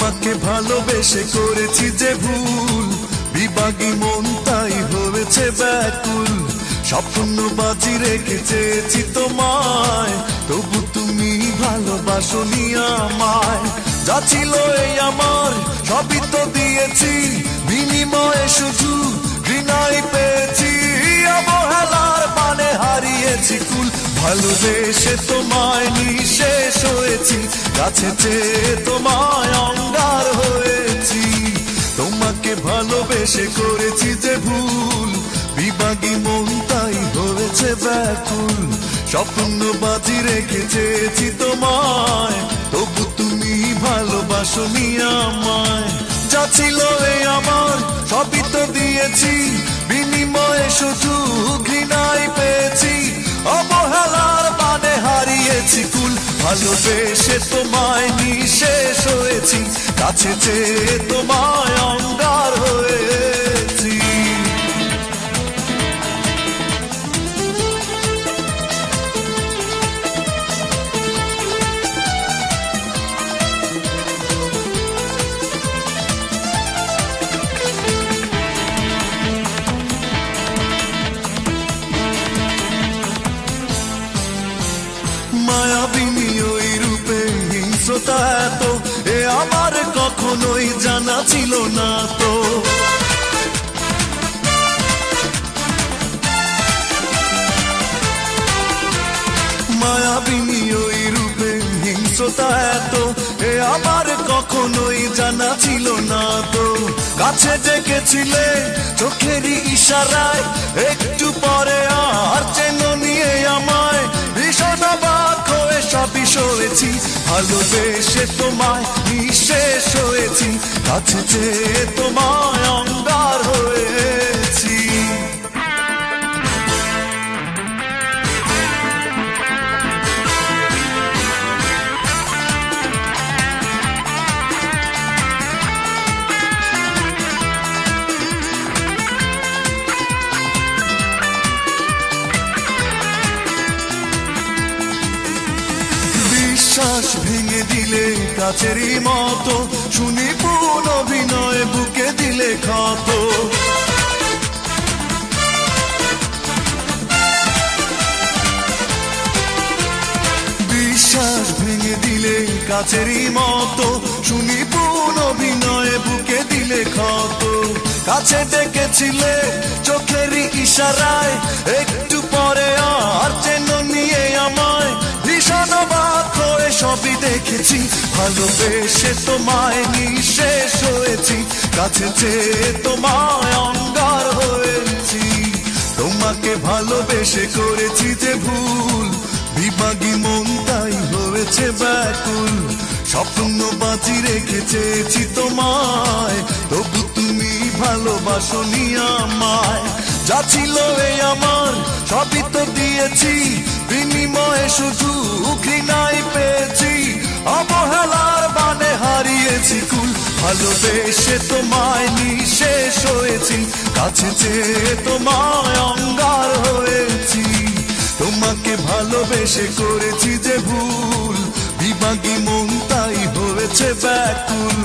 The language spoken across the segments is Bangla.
তোমাকে ভালোবেসে করেছি যে ভুল, বিভাগী মন তাই হয়েছে ব্যাকুল। স্বপ্ন বাজি রেখে চেয়েছি তোমায়, তবু তুমি ভালোবাসোনি আমায়। যা ছিল এই আমার সবই তো দিয়েছি, বিনিময়ে শুধু ঘৃণাই পেয়েছি। অবহেলার মানে হারিয়েছি কুল, ভালোবেসে তোমায় নিঃশেষ হয়েছি, কাছে চেয়ে তোমায় অঙ্গার হয়েছি। তোমাকে ভালোবেসে করেছি যে ভুল, বিভাগী মন তাই হয়েছে ব্যাকুল। স্বপ্ন বাজি রেখে চেয়েছি তোমায়, তবু তুমি ভালোবাসোনি আমায়। যা ছিল এই আমার সবই তো দিয়েছি, বিনিময়ে শুধু ঘৃণাই পেয়েছি। অবহেলার মানে হারিয়েছি কুল, ভালোবেসে তোমায় নিঃশেষ হয়েছি, কাছে চেয়ে তোমায় অঙ্গার হয়েছি। মায়াবিনী ওই রূপে হিংস্রতা এত, এ আমার কখনোই জানা ছিল না তো। মায়াবিনী ওই রূপে হিংস্রতা এত, এ আমার কখনোই জানা ছিল না তো। কাছে ডেকেছিলে চোখেরই ইশারায়, একটু পরে আর চেন নিয়ে আমায়। ভীষণ অবাক হয়ে সবই সয়েছি, ভালোবেসে তোমায় নিঃশেষ হয়েছি, কাছে চেয়ে তোমায় অঙ্গার হয়েছি। বিশ্বাস ভেঙে দিলে কাছেরই মতো, শুনি পুন অভিনয় বুকে দিলে ক্ষত। বিশ্বাস ভেঙে দিলে কাছেরই মতো, শুনি পুন অভিনয় বুকে দিলে ক্ষত। কাছে ডেকেছিলে চোখেরই ইশারায়, একটু পরে আর চেন নিয়ে আমায়। ভীষণ অবাক হয়ে সবই দেখেছি, ভালোবেসে তোমায় নিঃশেষ হয়েছি, কাছে চেয়ে তোমায় অঙ্গার হয়েছি। তোমাকে ভালোবেসে করেছি যে ভুল, বিভাগী মন তাই হয়েছে ব্যাকুল। স্বপ্ন বাজি রেখে চেয়েছি তোমায়, তবু তুমি ভালোবাসোনি আমায়। যা ছিল এই আমার সবই তো দিয়েছি, বিনিময়ে শুধু ঘৃণাই পেয়েছি। অবহেলার মানে হারিয়েছি কুল, ভালোবেসে তোমায় নিঃশেষ হয়েছি, কাছে চেয়ে তোমায় অঙ্গার হয়েছি। তোমাকে ভালোবেসে করেছি যে ভুল, বিভাগী মন তাই হয়েছে ব্যাকুল।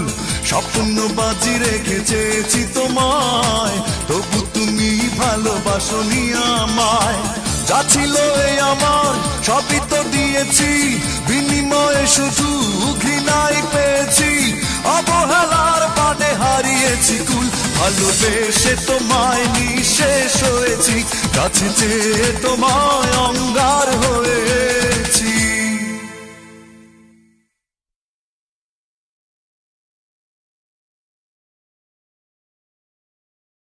স্বপ্ন বাজি রেখে চেয়েছি তোমায়, তবু তুমি ভালোবাসোনি আমায়। যা ছিল এই আমার সবই তো দিয়েছি, বিনিময়ে শুধু ঘৃণাই পেয়েছি। অবহেলার মানে হারিয়েছি কুল, ভালোবেসে তোমায় নিঃশেষ হয়েছি, কাছে চেয়ে তোমায় অঙ্গার হয়ে